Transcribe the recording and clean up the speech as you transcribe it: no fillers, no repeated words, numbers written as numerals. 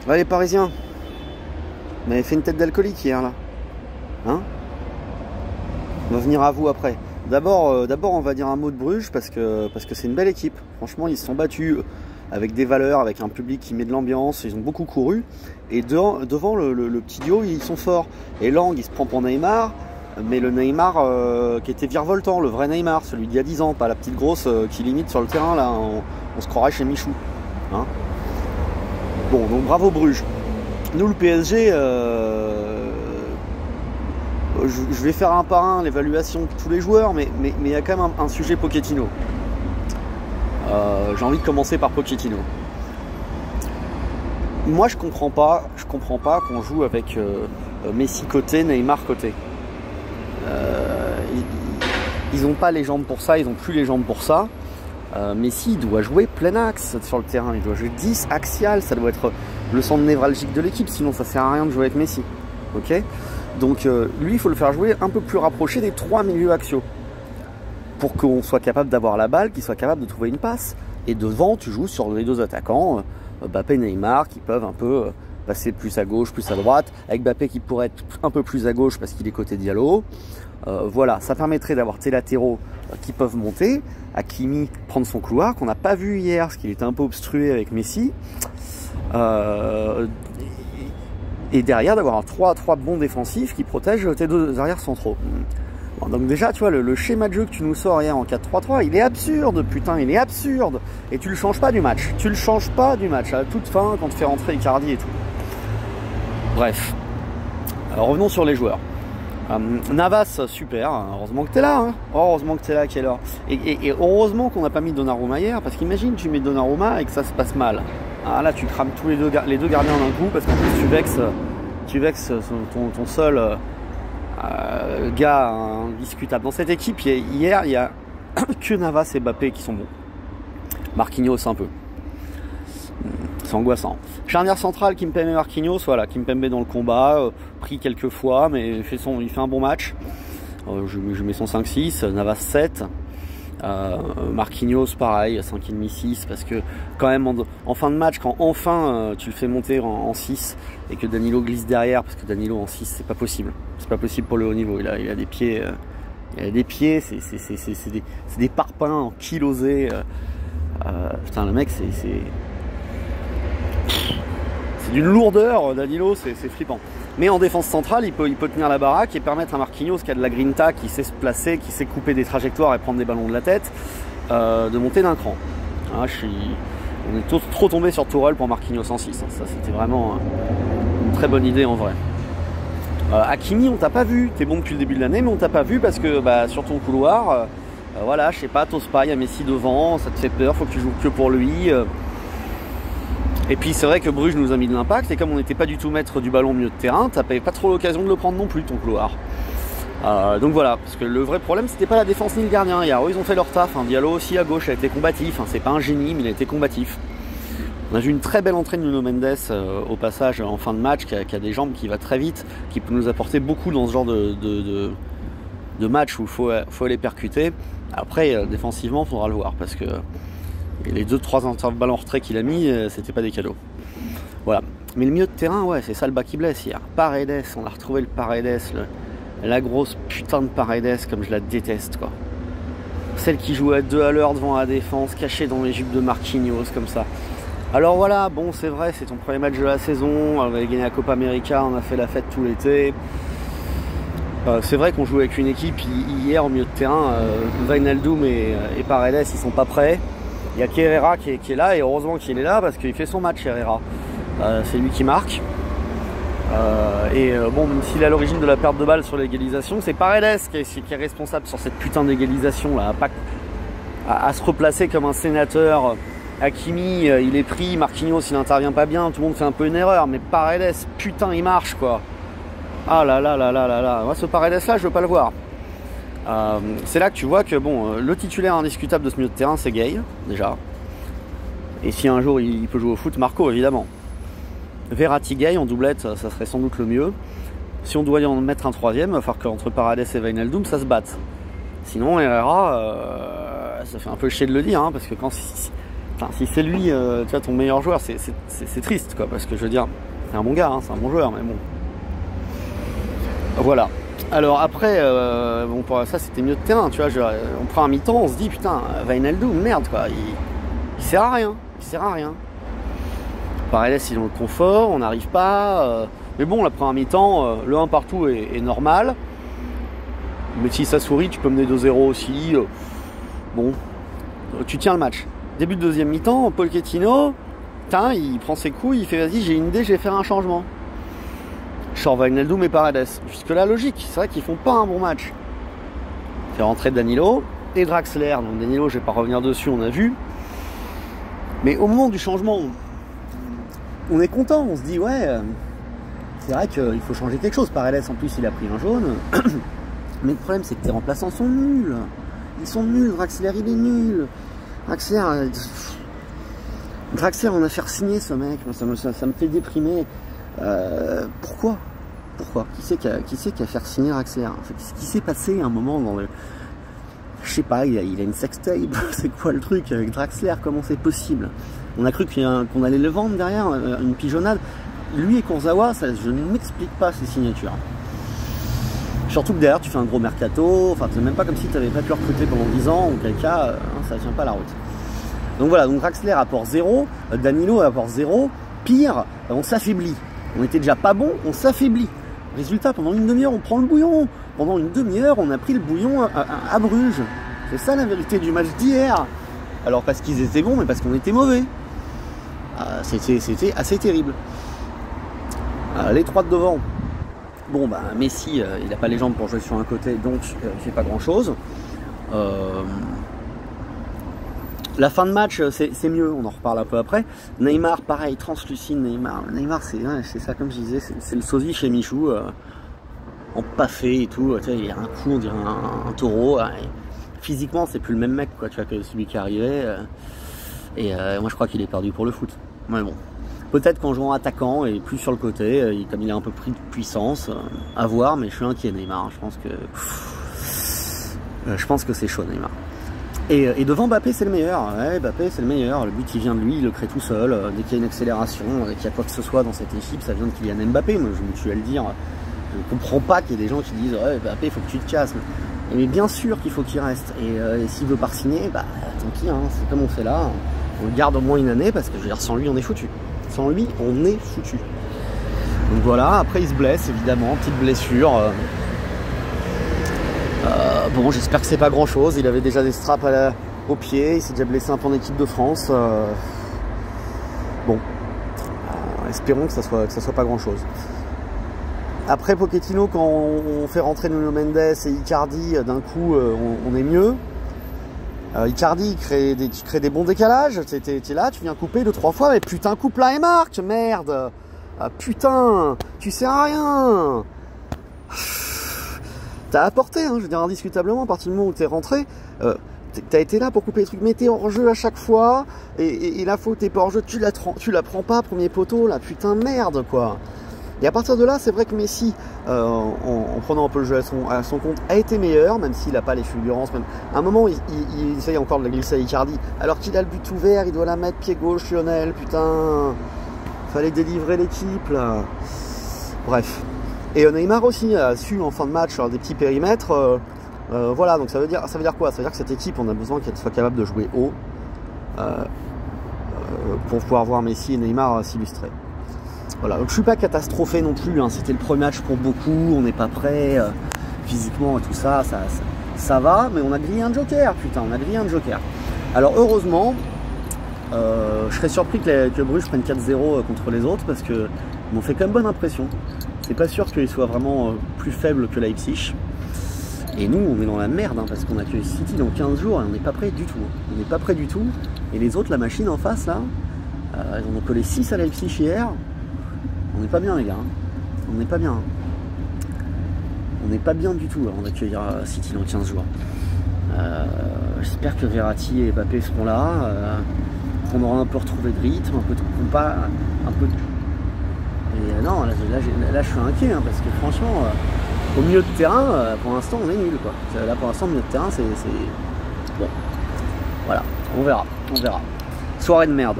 Ouais, les Parisiens. On avait fait une tête d'alcoolique hier là. Hein? On va venir à vous après. D'abord, on va dire un mot de Bruges parce que c'est une belle équipe. Franchement, ils se sont battus avec des valeurs, avec un public qui met de l'ambiance. Ils ont beaucoup couru. Et devant le petit duo, ils sont forts. Et Lang, il se prend pour Neymar. Mais le Neymar qui était virevoltant, le vrai Neymar, celui d'il y a 10 ans, pas la petite grosse qui limite sur le terrain, là, on se croirait chez Michou. Hein, bon, donc bravo Bruges. Nous, le PSG, je vais faire un par un l'évaluation de tous les joueurs, mais il y a quand même un sujet Pochettino. J'ai envie de commencer par Pochettino. Moi, je comprends pas qu'on joue avec Messi côté, Neymar côté. Ils n'ont pas les jambes pour ça, ils n'ont plus les jambes pour ça. Messi il doit jouer plein axe sur le terrain, il doit jouer 10 axial, ça doit être le centre névralgique de l'équipe, sinon ça sert à rien de jouer avec Messi. Ok, donc lui il faut le faire jouer un peu plus rapproché des 3 milieux axiaux pour qu'on soit capable d'avoir la balle, qu'il soit capable de trouver une passe. Et devant tu joues sur les deux attaquants, Mbappé, Neymar, qui peuvent un peu passer plus à gauche, plus à droite, avec Mbappé qui pourrait être un peu plus à gauche parce qu'il est côté Diallo. Voilà, ça permettrait d'avoir tes latéraux qui peuvent monter, Hakimi prendre son couloir, qu'on n'a pas vu hier parce qu'il était un peu obstrué avec Messi, et derrière d'avoir trois bons défensifs qui protègent tes deux arrières centraux. Bon, donc déjà, tu vois, le schéma de jeu que tu nous sors hier en 4-3-3, il est absurde, putain, il est absurde. Et tu le changes pas du match. Tu le changes pas du match à la toute fin quand tu fais rentrer Icardi et tout. Bref. Alors, revenons sur les joueurs. Navas, super, heureusement que t'es là, hein. Heureusement que t'es là, quelle heure. Et heureusement qu'on n'a pas mis Donnarumma hier, parce qu'imagine tu mets Donnarumma et que ça se passe mal. Ah là tu crames tous les deux gardiens d'un coup, parce qu'en plus tu vexes ton seul gars indiscutable. Dans cette équipe, hier, il y a que Navas et Mbappé qui sont bons. Marquinhos un peu. C'est angoissant. Charnière centrale, Kimpembe Marquinhos, voilà, Kimpembe dans le combat, pris quelques fois, mais il fait un bon match. Je mets son 5-6, Navas 7. Marquinhos pareil, 5,5-6, parce que quand même en fin de match, quand enfin tu le fais monter en 6 et que Danilo glisse derrière, parce que Danilo en 6 c'est pas possible. C'est pas possible pour le haut niveau, il a des pieds. C'est des parpaings en kilosés. Putain, le mec c'est d'une lourdeur, Danilo, c'est flippant. Mais en défense centrale, il peut tenir la baraque et permettre à Marquinhos, qui a de la grinta, qui sait se placer, qui sait couper des trajectoires et prendre des ballons de la tête, de monter d'un cran. Ah, on est trop tombé sur Tourelle pour Marquinhos en 6. Ça, c'était vraiment une très bonne idée en vrai. Hakimi, on t'a pas vu. T'es bon depuis le début de l'année, mais on t'a pas vu parce que sur ton couloir, voilà, je sais pas, t'oses pas, il y a Messi devant, ça te fait peur, faut que tu joues que pour lui. Et puis c'est vrai que Bruges nous a mis de l'impact, et comme on n'était pas du tout maître du ballon au milieu de terrain, t'avais pas trop l'occasion de le prendre non plus, ton couloir. Donc voilà, parce que le vrai problème c'était pas la défense ni le gardien. Hier, ils ont fait leur taf, Diallo aussi à gauche a été combatif, c'est pas un génie mais il a été combatif. On a vu une très belle entrée de Nuno Mendes au passage en fin de match, qui a des jambes, qui va très vite, qui peut nous apporter beaucoup dans ce genre de match où il faut aller percuter. Après défensivement il faudra le voir, parce que les 2-3 ballons en retrait qu'il a mis, c'était pas des cadeaux. Voilà. Mais le milieu de terrain, ouais, c'est ça le bas qui blesse hier. Paredes, on a retrouvé le Paredes, la grosse putain de Paredes, comme je la déteste, quoi. Celle qui joue à 2 à l'heure devant la défense, cachée dans les jupes de Marquinhos, comme ça. Alors voilà, bon, c'est vrai, c'est ton premier match de la saison, on avait gagné la Copa América, on a fait la fête tout l'été. C'est vrai qu'on joue avec une équipe hier au milieu de terrain, Wijnaldum et Paredes, ils sont pas prêts. Il y a Herrera qui est là, et heureusement qu'il est là parce qu'il fait son match, Herrera. C'est lui qui marque. Bon, même s'il est à l'origine de la perte de balle sur l'égalisation, c'est Paredes qui est responsable sur cette putain d'égalisation là, à se replacer comme un sénateur. Hakimi, il est pris, Marquinhos il n'intervient pas bien, tout le monde fait un peu une erreur, mais Paredes, putain, il marche quoi. Ah là là là là là là, moi ce Paredes là je veux pas le voir. C'est là que tu vois que bon, le titulaire indiscutable de ce milieu de terrain c'est Gay, déjà. Et si un jour il peut jouer au foot, Marco évidemment. Verratti Gay en doublette, ça serait sans doute le mieux. Si on doit y en mettre un troisième, il va falloir qu'entre Paredes et Wijnaldum ça se batte. Sinon Herrera, ça fait un peu chier de le dire, hein, parce que Enfin, si c'est lui, tu vois, ton meilleur joueur, c'est triste, quoi, parce que je veux dire, c'est un bon gars, hein, c'est un bon joueur, mais bon. Voilà. Alors après, bon, pour ça c'était milieu de terrain, tu vois, on prend un mi-temps, on se dit, putain, Wijnaldum, merde, quoi, il sert à rien, il sert à rien. Paredes, il est dans le confort, on n'arrive pas, mais bon, la première mi-temps, le 1 partout est normal, mais si ça sourit, tu peux mener 2-0 aussi, bon, tu tiens le match. Début de deuxième mi-temps, Pochettino, il prend ses couilles, il fait vas-y, j'ai une idée, je vais faire un changement. Je sors Wijnaldum et Paredes. Jusque là, logique, c'est vrai qu'ils font pas un bon match. Fait rentrer Danilo et Draxler. Donc Danilo, je vais pas revenir dessus, on a vu. Mais au moment du changement, on est content, on se dit ouais, c'est vrai qu'il faut changer quelque chose. Paredes, en plus, il a pris un jaune. Mais le problème, c'est que tes remplaçants sont nuls. Ils sont nuls, Draxler, il est nul. Draxler, on a fait signer ce mec, ça me fait déprimer. Pourquoi Qui c'est qui a fait signer Draxler? Qu'est-ce qui s'est passé à un moment dans le... Je sais pas, il a une sextape. C'est quoi le truc avec Draxler? Comment c'est possible? On a cru qu'on allait le vendre derrière, une pigeonnade. Lui et Kurzawa, je ne m'explique pas ces signatures. Surtout que derrière, tu fais un gros mercato. Enfin, c'est même pas comme si tu n'avais pas pu recruter pendant 10 ans, ou quel cas, ça ne tient pas la route. Donc voilà, donc Draxler apporte 0, Danilo apporte 0. Pire, on s'affaiblit. On était déjà pas bon, on s'affaiblit. Résultat, pendant une demi-heure, on prend le bouillon. Pendant une demi-heure, on a pris le bouillon à Bruges. C'est ça la vérité du match d'hier. Alors parce qu'ils étaient bons, mais parce qu'on était mauvais. C'était assez terrible. Les trois de devant. Bon, bah Messi, il n'a pas les jambes pour jouer sur un côté, donc il fait pas grand-chose. La fin de match, c'est mieux, on en reparle un peu après. Neymar, pareil, translucide Neymar. Neymar, c'est ça, comme je disais, c'est le sosie chez Michou, en paffé et tout. Tu vois, il a un coup, on dirait un taureau. Physiquement, c'est plus le même mec, quoi, tu vois, que celui qui arrivait. Moi, je crois qu'il est perdu pour le foot. Mais bon, peut-être qu'en jouant attaquant et plus sur le côté, comme il a un peu pris de puissance, à voir, mais je suis inquiet, Neymar. Je pense que c'est chaud, Neymar. Et devant Mbappé, c'est le meilleur. Ouais, Mbappé, c'est le meilleur. Le but, il vient de lui, il le crée tout seul. Dès qu'il y a une accélération, dès qu'il y a quoi que ce soit dans cette équipe, ça vient de Kylian Mbappé. Moi, je me suis à le dire. Je ne comprends pas qu'il y ait des gens qui disent ouais, Mbappé, il faut que tu te casses. Mais bien sûr qu'il faut qu'il reste. Et s'il veut pas signer, bah tant pis, hein, c'est comme on fait là. On le garde au moins une année parce que je veux dire, sans lui, on est foutu. Sans lui, on est foutu. Donc voilà, après, il se blesse, évidemment. Petite blessure. Bon, j'espère que c'est pas grand chose. Il avait déjà des straps au pied, il s'est déjà blessé un peu en équipe de France. Bon, espérons que ça soit pas grand chose. Après Pochettino, quand on fait rentrer Nuno Mendes et Icardi, d'un coup, on est mieux. Icardi crée des bons décalages. T'es là, tu viens couper 2-3 fois, mais putain, coupe là et marque, merde. Putain, tu sers à rien. T'as apporté, hein, je veux dire, indiscutablement, à partir du moment où t'es rentré, t'as été là pour couper les trucs, mais t'es hors jeu à chaque fois, et la faute t'es pas hors jeu, tu la prends pas, premier poteau, là, putain, merde, quoi. Et à partir de là, c'est vrai que Messi, en prenant un peu le jeu à son compte, a été meilleur, même s'il n'a pas les fulgurances, même. À un moment, il essaye encore de la glisser à Icardi, alors qu'il a le but ouvert, il doit la mettre pied gauche, Lionel, putain. Fallait délivrer l'équipe, là. Bref. Et Neymar aussi a su en fin de match des petits périmètres. Voilà, donc ça veut dire quoi? Ça veut dire que cette équipe, on a besoin qu'elle soit capable de jouer haut pour pouvoir voir Messi et Neymar s'illustrer. Voilà, donc je suis pas catastrophé non plus, hein. C'était le premier match pour beaucoup, on n'est pas prêt physiquement et tout ça, ça va, mais on a grillé un joker, putain, on a grillé un joker. Alors heureusement, je serais surpris que Bruges prenne 4-0 contre les autres parce que m'ont fait quand même bonne impression. C'est pas sûr qu'il soit vraiment plus faible que Leipzig. Et nous, on est dans la merde, hein, parce qu'on accueille City dans 15 jours et on n'est pas prêt du tout. On n'est pas prêt du tout. Et les autres, la machine en face, là, ils en ont collé 6 à Leipzig hier. On n'est pas bien, les gars. Hein. On n'est pas bien. Hein. On n'est pas bien du tout avant d'accueillir City dans 15 jours. J'espère que Verratti et Mbappé seront là. Qu'on aura un peu retrouvé de rythme, un peu de compas, un peu de... Et non, là je suis inquiet, hein, parce que franchement, au milieu de terrain, pour l'instant, on est nul, quoi. Là, pour l'instant, au milieu de terrain, c'est... Bon, voilà, on verra. Soirée de merde.